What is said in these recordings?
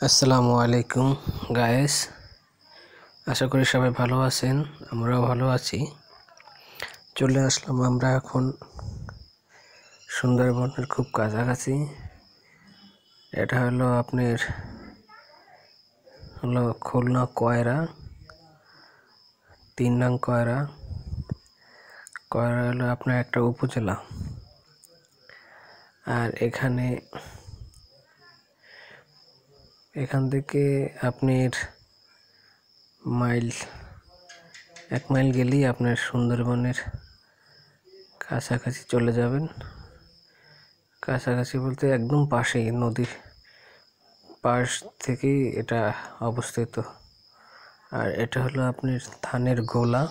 আসসালামু আলাইকুম গায়েস, আশা করি সবাই ভালো আছেন। আমরাও ভালো আছি। চলে আসলাম আমরা এখন সুন্দরবনের খুব কাছাকাছি। এটা হলো আপনার খুলনা কয়রা 3 নং কয়রা হলো আপনার একটা উপজেলা। আর এখান থেকে আপনার 1 মাইল গেলেই আপনার সুন্দরবনের কাছাকাছি চলে যাবেন। কাছাকাছি বলতে একদম পাশেই, নদীর পাশ থেকেই এটা অবস্থিত। আর এটা হলো আপনার ধানের গোলা,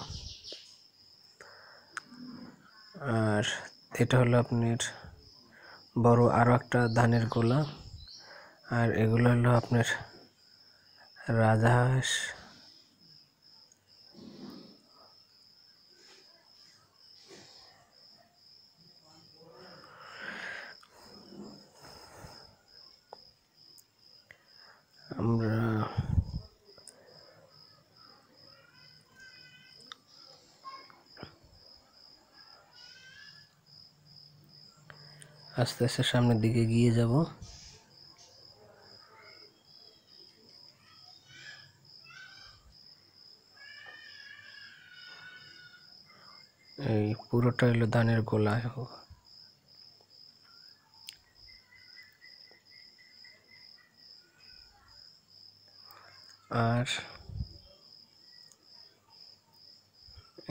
আর এটা হলো আপনার বড় আরো একটা ধানের গোলা। আর এগুলো হলো আপনার রাজহাঁস। আমরা আস্তে আস্তে সামনের দিকে গিয়ে যাব। এই পুরোটা হলো ধানের গোলা। আর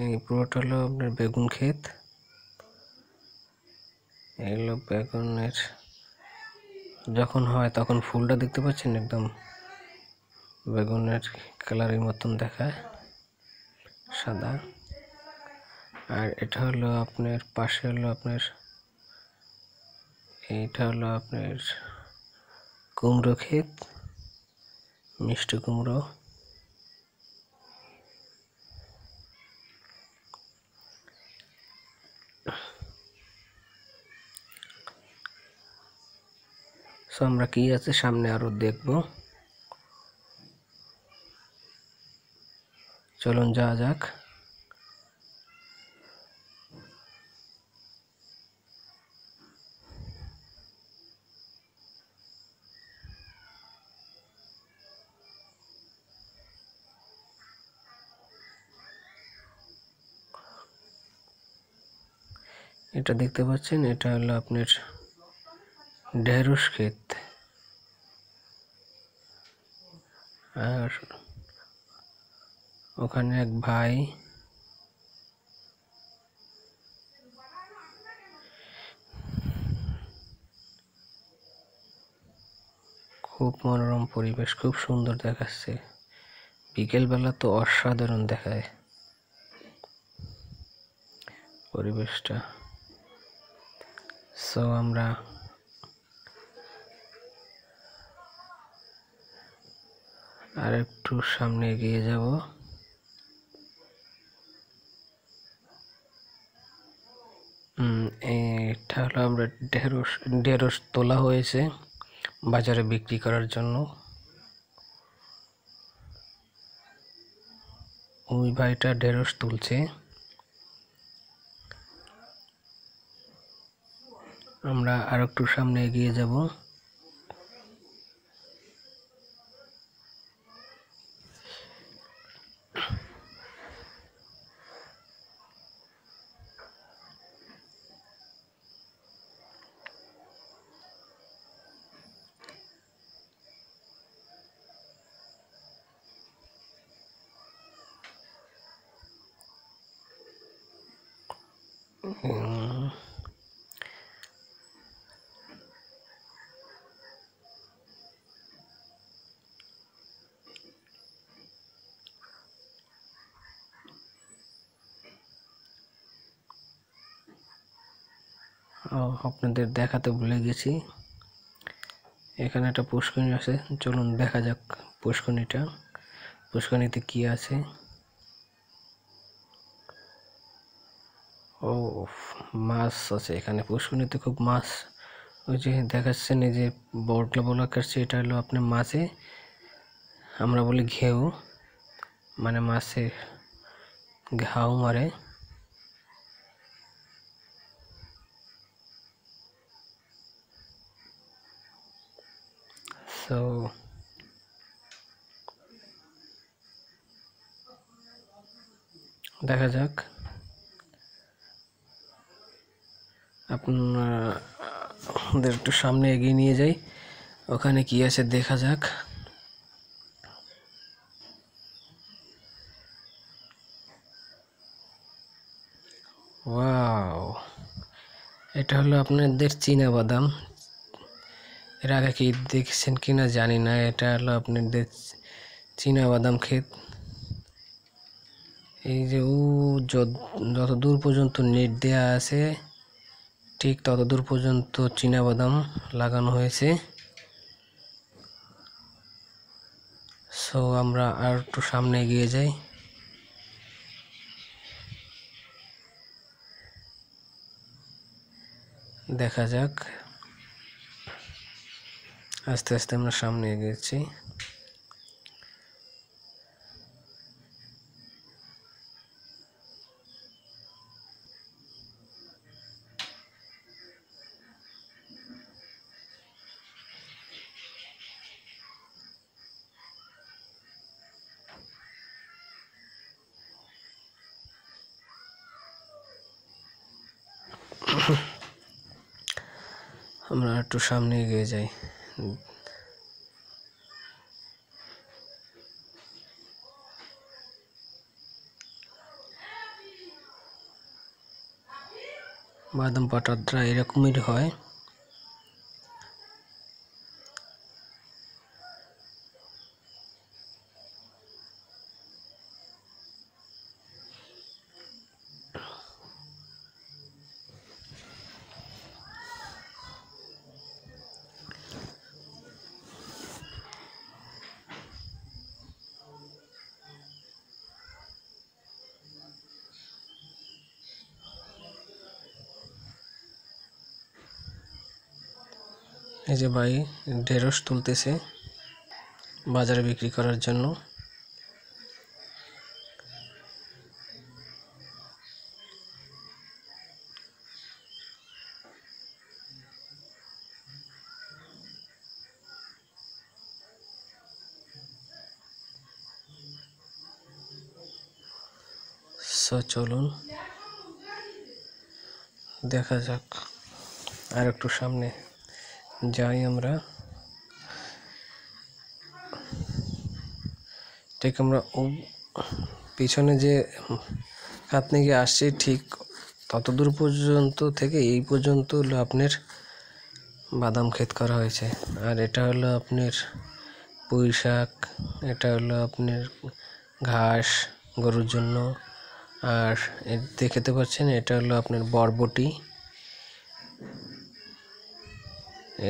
এই পুরোটা হলো আপনার বেগুন ক্ষেত। এগুলো বেগুনের যখন হয় তখন ফুলটা দেখতে পাচ্ছেন, একদম বেগুনের কালারের মতন দেখায়, সাদা। আর এটা হলো আপনার পাশে হলো আপনার এইটা হলো আপনার কুমড়ো ক্ষেত, মিষ্টি কুমড়ো। আমরা কি আছে সামনে আরো দেখব। চলুন যাওয়া যাক। এটা দেখতে পাচ্ছেন, এটা হলো আপনার ঢেঁড়স ক্ষেত। আর ওখানে এক ভাই খুব মনোরম পরিবেশ, খুব সুন্দর দেখাচ্ছে। বিকেল বেলা তো অসাধারণ দেখায় পরিবেশটা। সো আমরা আর একটু সামনে এগিয়ে যাব। এটা হলো আমরা ঢেঁড়স তোলা হয়েছে বাজারে বিক্রি করার জন্য। ওই ভাইটা ঢেঁড়স তুলছে। আমরা আর একটু সামনে এগিয়ে যাব। আপনাদের দেখাতে ভুলে গেছি, এখানে একটা পুষ্করিণী আছে। চলুন দেখা যাক পুষ্করিণীতে কি আছে। ও, মাছ আছে এখানে। পুষ্করিণীতে খুব মাছ ওই যে দেখাচ্ছেন এই যে বড়গুলো বলাকারছে, এটা হলো আপনার মাছে আমরা বলি ঘেউ, মানে মাছে ঘাও মারে। সো দেখা যাক, আপনাদের একটু সামনে এগিয়ে নিয়ে যাই, ওখানে কি আছে দেখা যাক। ওয়াও, এটা হলো আপনাদের চীনা বাদাম। এর আগে কি দেখছেন কিনা জানি না, এটা হলো আপনাদের চীনা বাদাম ক্ষেত। এই যে যত দূর পর্যন্ত নেট দেয়া আছে ঠিক তত দূর পর্যন্ত চীনা বাদাম লাগানো হয়েছে। সো আমরা আর একটু সামনে এগিয়ে যাই, দেখা যাক। আস্তে আস্তে আমরা সামনে এগিয়েছি। আমরা একটু সামনে এগিয়ে যাই। বাদাম পাটাটা এরকমই হয়। এই যে ভাই ঢেঁড়স তুলতেছে বাজারে বিক্রি করার জন্য। সো চলুন দেখা যাক, আর একটু সামনে যাই আমরা। ঠিক আমরা পিছনে যে কাতনি গিয়ে আসছি ঠিক তত দূর পর্যন্ত থেকে এই পর্যন্ত হলো আপনার বাদাম ক্ষেত করা হয়েছে। আর এটা হলো আপনার পুঁই শাক, এটা হলো আপনার ঘাস গরুর জন্য। আর দেখতে পাচ্ছেন এটা হলো আপনার বরবটি,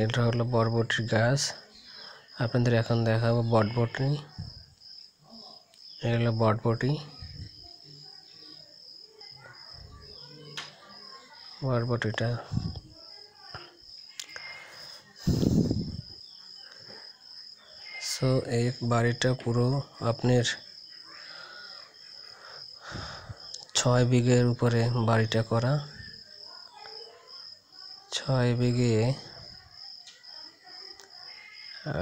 এটা হলো বরবটির গাছ। আপনাদের এখন দেখাবো বটবটি। এটা হলো বটবটি, বরবটিটা। সো এই বাড়িটা পুরো আপনার 6 বিঘের উপরে বাড়িটা করা। 6 বিঘে।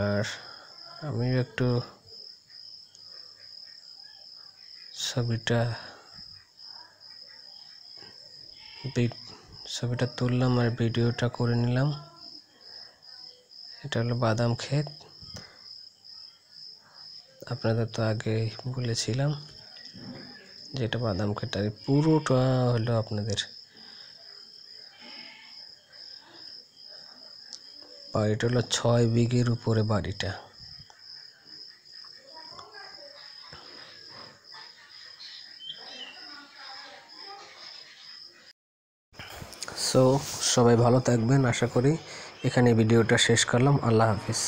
আর আমি একটু ছবিটা তুললাম আর ভিডিওটা করে নিলাম। এটা হলো বাদাম ক্ষেত, আপনাদের তো আগে বলেছিলাম যে এটা বাদাম ক্ষেত। আর পুরোটা হলো আপনাদের বাড়িটা হলো 6 বিঘের উপরে বাড়িটা। সো সবাই ভালো থাকবেন, আশা করি। এখানে ভিডিওটা শেষ করলাম। আল্লাহ হাফিজ।